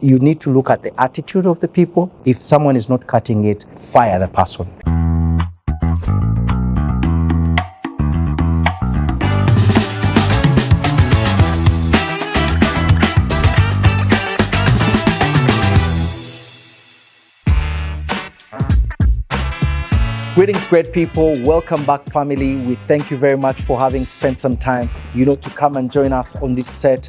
you need to look at the attitude of the people. If someone is not cutting it, fire the person. Greetings, great people. Welcome back, family. We thank you very much for having spent some time, to come and join us on this set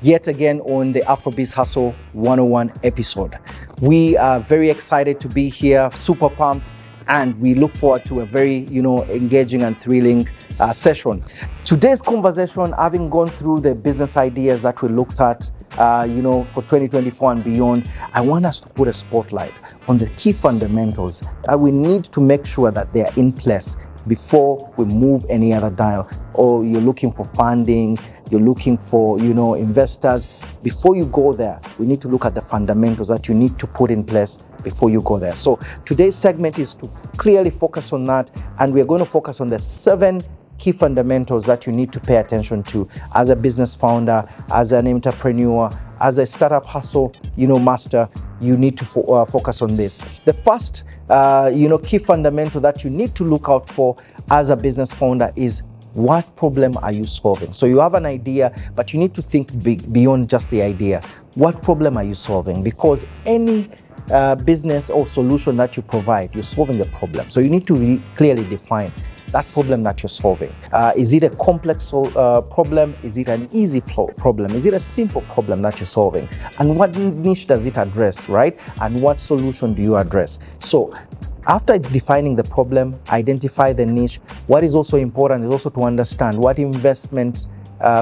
yet again on the Afrobiz Hustle 101 episode. We are very excited to be here, super pumped, and we look forward to a very, engaging and thrilling session. Today's conversation, having gone through the business ideas that we looked at, for 2024 and beyond, I want us to put a spotlight on the key fundamentals that we need to make sure that they are in place before we move any other dial. Or you're looking for funding, you're looking for, investors. Before you go there, we need to look at the fundamentals that you need to put in place before you go there. So today's segment is to clearly focus on that, and we're going to focus on the 7 key fundamentals that you need to pay attention to as a business founder, as an entrepreneur, as a startup hustle, master. You need to focus on this. The first, key fundamental that you need to look out for as a business founder is, what problem are you solving? So you have an idea, but you need to think big beyond just the idea. What problem are you solving? Because any business or solution that you provide, you're solving a problem. So you need to clearly define that problem that you're solving. Is it a complex problem? Is it an easy problem? Is it a simple problem that you're solving? And what niche does it address, right? And what solution do you address? So after defining the problem, identify the niche. What is also important is also to understand what investment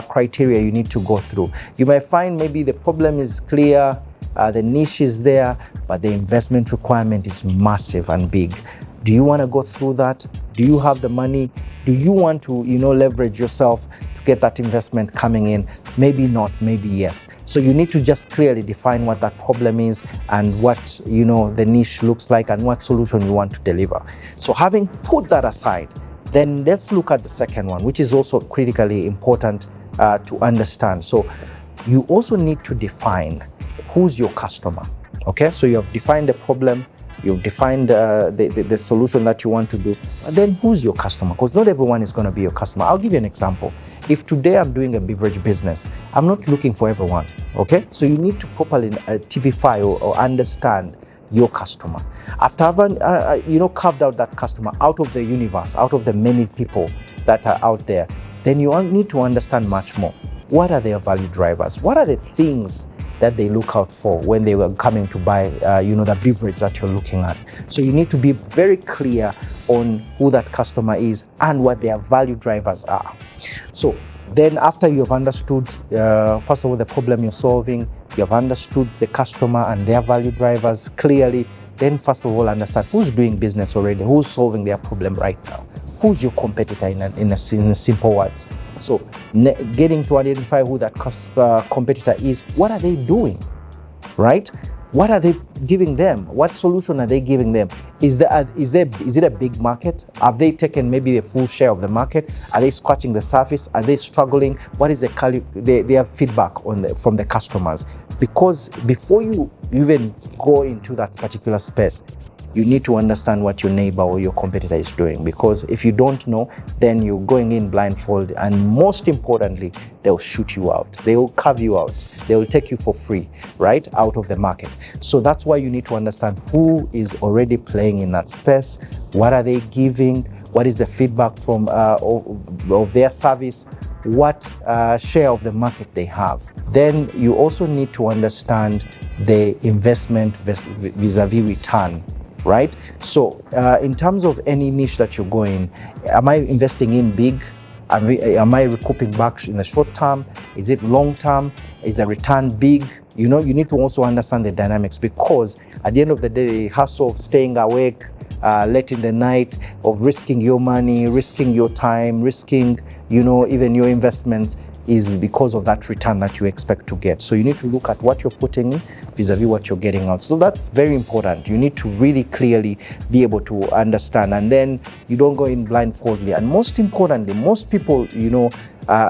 criteria you need to go through. You might find maybe the problem is clear, the niche is there, but the investment requirement is massive and big. Do you want to go through that? Do you have the money? Do you want to, leverage yourself to get that investment coming in? Maybe not, maybe yes. So you need to just clearly define what that problem is and what, the niche looks like and what solution you want to deliver. So having put that aside, then let's look at the second one, which is also critically important to understand. So you also need to define who's your customer. Okay, so you have defined the problem, you've defined the solution that you want to do, but then who's your customer? Because not everyone is going to be your customer. I'll give you an example. If today I'm doing a beverage business, I'm not looking for everyone, okay? So you need to properly typify or understand your customer. After having, carved out that customer out of the universe, out of the many people that are out there, then you need to understand much more. What are their value drivers? What are the things that they look out for when they were coming to buy, the beverage that you're looking at? So you need to be very clear on who that customer is and what their value drivers are. So then after you've understood, first of all, the problem you're solving, you've understood the customer and their value drivers clearly, then first of all, understand who's doing business already, who's solving their problem right now. Who's your competitor in simple words? So getting to identify who that competitor is, what are they doing, right? What are they giving them? What solution are they giving them? Is it a big market? Have they taken maybe a full share of the market? Are they scratching the surface? Are they struggling? What is their feedback from the customers? Because before you even go into that particular space, you need to understand what your neighbor or your competitor is doing, because if you don't know, then you're going in blindfold, and most importantly, they'll shoot you out. They will carve you out. They will take you for free, right, out of the market. So that's why you need to understand who is already playing in that space. What are they giving? What is the feedback from of their service? What share of the market they have? Then you also need to understand the investment vis-a-vis return. Right? So in terms of any niche that you're going, am I investing in big? Am I recouping back in the short term? Is it long term? Is the return big? You need to also understand the dynamics, because at the end of the day, the hustle of staying awake late in the night, of risking your money, risking your time, risking, even your investments, is because of that return that you expect to get. So you need to look at what you're putting in vis-a-vis what you're getting out. So that's very important. You need to really clearly be able to understand, and then you don't go in blindfoldly. And most importantly, most people,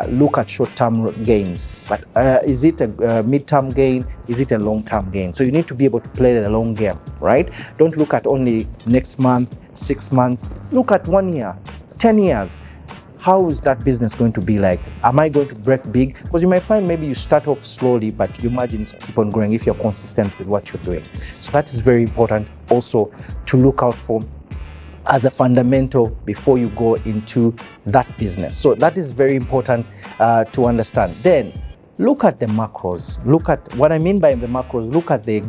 look at short-term gains, but is it a mid-term gain? Is it a long-term gain? So you need to be able to play the long game, right? Don't look at only next month, 6 months. Look at 1 year, 10 years. How is that business going to be like? Am I going to break big? Because you might find maybe you start off slowly, but your margins keep on growing if you're consistent with what you're doing. So that is very important also to look out for as a fundamental before you go into that business. So that is very important to understand. Then look at the macros. Look at what I mean by the macros. Look at the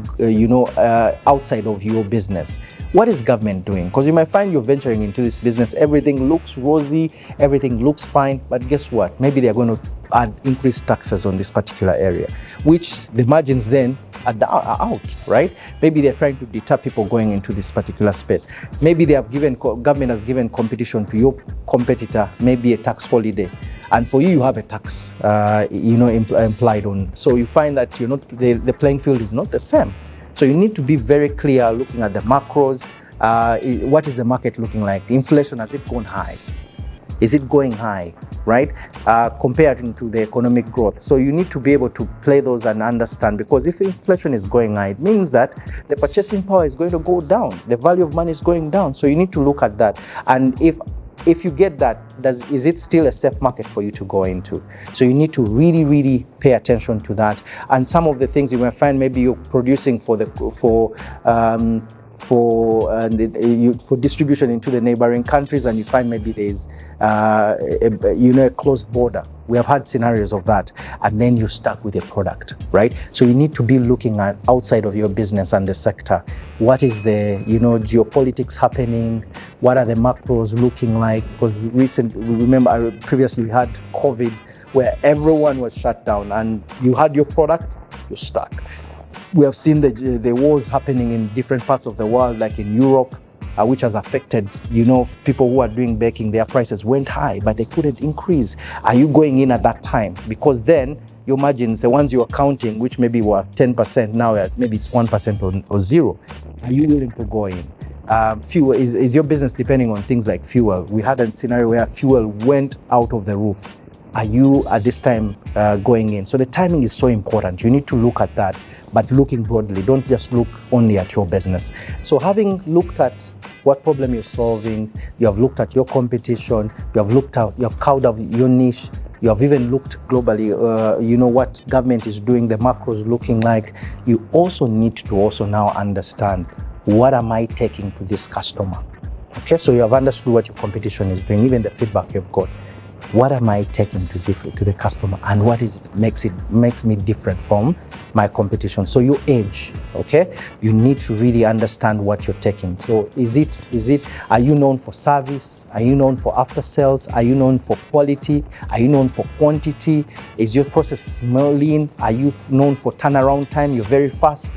outside of your business. What is government doing? Because you might find you're venturing into this business, everything looks rosy, everything looks fine, but guess what? Maybe they're going to add increased taxes on this particular area, which the margins then are out, right? Maybe they're trying to deter people going into this particular space. Maybe government has given competition to your competitor, maybe a tax holiday. And for you have a tax, implied on. So you find that the playing field is not the same. So you need to be very clear looking at the macros. What is the market looking like? Inflation, has it gone high? Is it going high, right? Compared to the economic growth. So you need to be able to play those and understand, because if inflation is going high, it means that the purchasing power is going to go down. The value of money is going down. So you need to look at that. And if you get that, is it still a safe market for you to go into? So you need to really, really pay attention to that. And some of the things you might find, maybe you're producing for distribution into the neighboring countries, and you find maybe there's a closed border. We have had scenarios of that, and then you're stuck with a product, right? So you need to be looking at outside of your business and the sector. What is the geopolitics happening? What are the macros looking like? Because I previously had COVID, where everyone was shut down, and you had your product, you're stuck. We have seen the wars happening in different parts of the world, like in Europe, which has affected, people who are doing baking. Their prices went high, but they couldn't increase. Are you going in at that time? Because then your margins, the ones you were counting, which maybe were 10%, now maybe it's 1% or zero. Are you willing to go in? Fuel, is your business depending on things like fuel? We had a scenario where fuel went out of the roof. Are you at this time going in? So the timing is so important. You need to look at that, but looking broadly. Don't just look only at your business. So having looked at what problem you're solving, you have looked at your competition, you have carved out your niche, you have even looked globally, what government is doing, the macros looking like. You also need to also now understand, what am I taking to this customer? Okay, so you have understood what your competition is doing, even the feedback you've got. What am I taking to the customer, and what makes me different from my competition? So your edge, okay? You need to really understand what you're taking. So are you known for service? Are you known for after sales? Are you known for quality? Are you known for quantity? Is your process more lean? Are you known for turnaround time? You're very fast.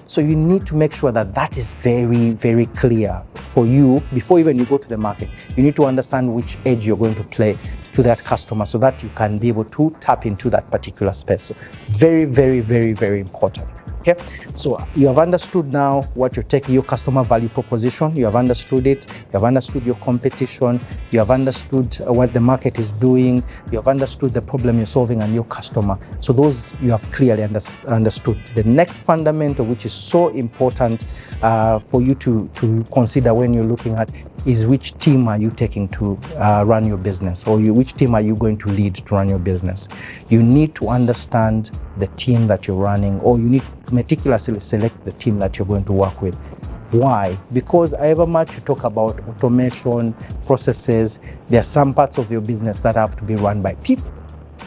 So you need to make sure that is very, very clear for you before even you go to the market. You need to understand which edge you're going to play to that customer, so that you can be able to tap into that particular space. So very, very, very, very important. Okay, so you have understood now what you're taking, your customer value proposition. You have understood it. You have understood your competition. You have understood what the market is doing. You have understood the problem you're solving and your customer. So those you have clearly understood. The next fundamental, which is so important for you to consider when you're looking at, is which team are you taking to run your business, or which team are you going to lead to run your business? You need to understand the team that you're running, or you need to meticulously select the team that you're going to work with. Why? Because however much you talk about automation, processes, there are some parts of your business that have to be run by people.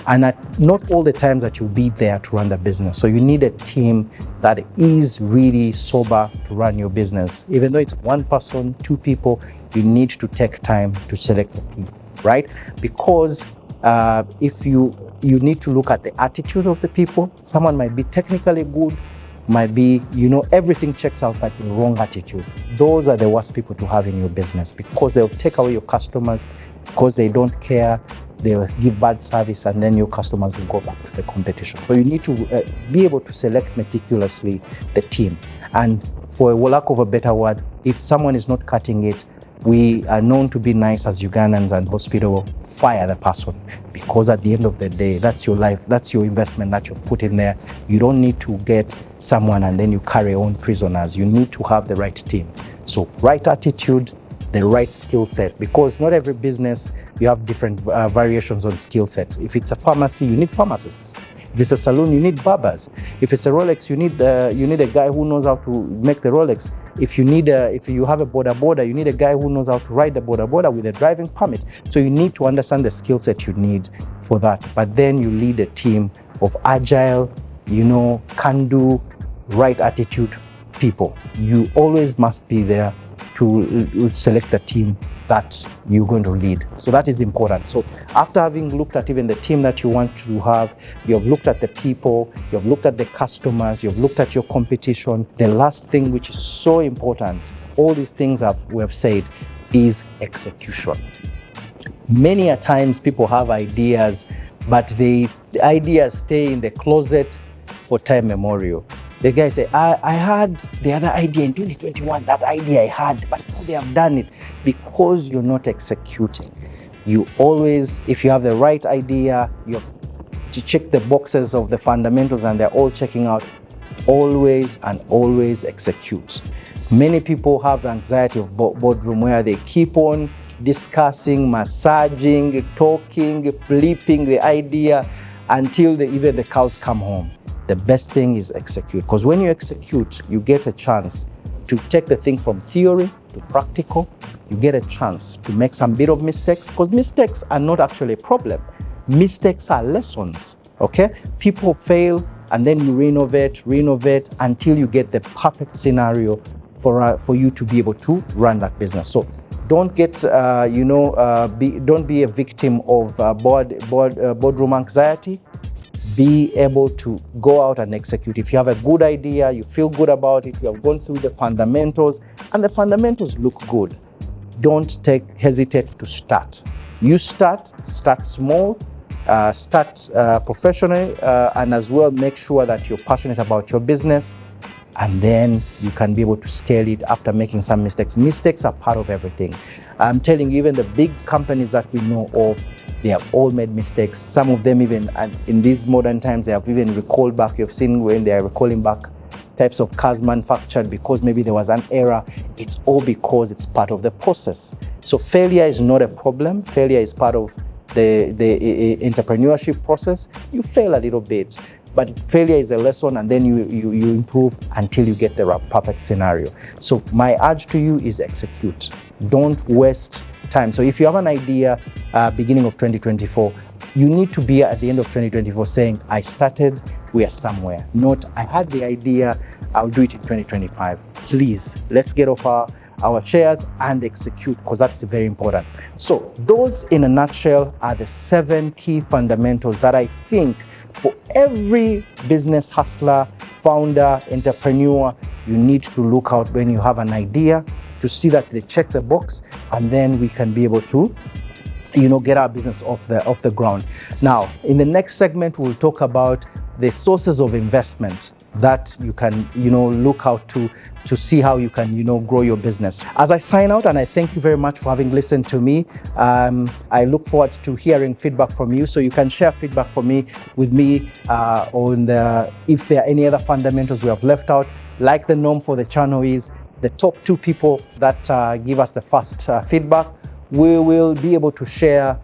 And not all the times that you'll be there to run the business. So you need a team that is really sober to run your business. Even though it's one person, two people, you need to take time to select the people, right? Because if you need to look at the attitude of the people. Someone might be technically good, might be, everything checks out, but the wrong attitude. Those are the worst people to have in your business, because they'll take away your customers, because they don't care, they'll give bad service, and then your customers will go back to the competition. So you need to be able to select meticulously the team. And for a lack of a better word, if someone is not cutting it, we are known to be nice as Ugandans and hospitable. Fire the person, because at the end of the day, that's your life, that's your investment that you put in there. You don't need to get someone and then you carry on prisoners. You need to have the right team. So right attitude, the right skill set, because not every business, you have different variations on skill sets. If it's a pharmacy, you need pharmacists. If it's a salon, you need barbers. If it's a Rolex, you need a guy who knows how to make the Rolex. If you have a boda, you need a guy who knows how to ride the boda with a driving permit. So you need to understand the skill set you need for that. But then you lead a team of agile, can-do, right attitude people. You always must be there to select the team that you're going to lead. So that is important. So after having looked at even the team that you want to have, you've looked at the people, you've looked at the customers, you've looked at your competition. The last thing, which is so important, all these things we have said, is execution. Many a times people have ideas, but the ideas stay in the closet for time memorial. The guy say, I had the other idea in 2021, that idea I had, but now they have done it, because you're not executing. You always, if you have the right idea, you have to check the boxes of the fundamentals and they're all checking out, always and always execute. Many people have the anxiety of boardroom, where they keep on discussing, massaging, talking, flipping the idea until even the cows come home. The best thing is execute, because when you execute, you get a chance to take the thing from theory to practical. You get a chance to make some bit of mistakes, because mistakes are not actually a problem. Mistakes are lessons, okay? People fail, and then you renovate until you get the perfect scenario for you to be able to run that business. So don't get, don't be a victim of boardroom anxiety. Be able to go out and execute. If you have a good idea, you feel good about it, you have gone through the fundamentals, and the fundamentals look good, don't hesitate to start. You start small, start professionally, and as well make sure that you're passionate about your business, and then you can be able to scale it after making some mistakes. Mistakes are part of everything. I'm telling you, even the big companies that we know of, they have all made mistakes. Some of them even, and in these modern times, they have even recalled back. You've seen when they are recalling back types of cars manufactured because maybe there was an error. It's all because it's part of the process. So failure is not a problem. Failure is part of the entrepreneurship process. You fail a little bit, but failure is a lesson, and then you improve until you get the perfect scenario. So my urge to you is execute. Don't waste time. So if you have an idea beginning of 2024, you need to be at the end of 2024 saying, I started, we are somewhere. Not, I had the idea, I'll do it in 2025. Please, let's get off our chairs and execute, because that's very important. So those in a nutshell are the 7 key fundamentals that I think for every business hustler, founder, entrepreneur, you need to look out when you have an idea, to see that they check the box, and then we can be able to, get our business off the ground. Now, in the next segment, we'll talk about the sources of investment that you can, look out to see how you can, grow your business. As I sign out, and I thank you very much for having listened to me. I look forward to hearing feedback from you, so you can share feedback with me on if there are any other fundamentals we have left out. Like the norm for the channel is, the top 2 people that give us the first feedback, we will be able to share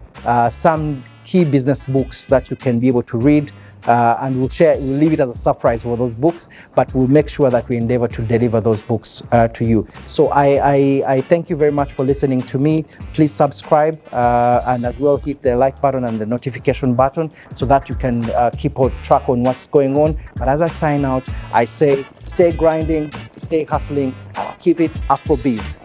some key business books that you can be able to read, and we'll leave it as a surprise for those books, but we'll make sure that we endeavor to deliver those books to you. So I thank you very much for listening to me. Please subscribe and as well hit the like button and the notification button so that you can keep track on what's going on. But as I sign out, I say stay grinding, stay hustling, keep it Afrobiz.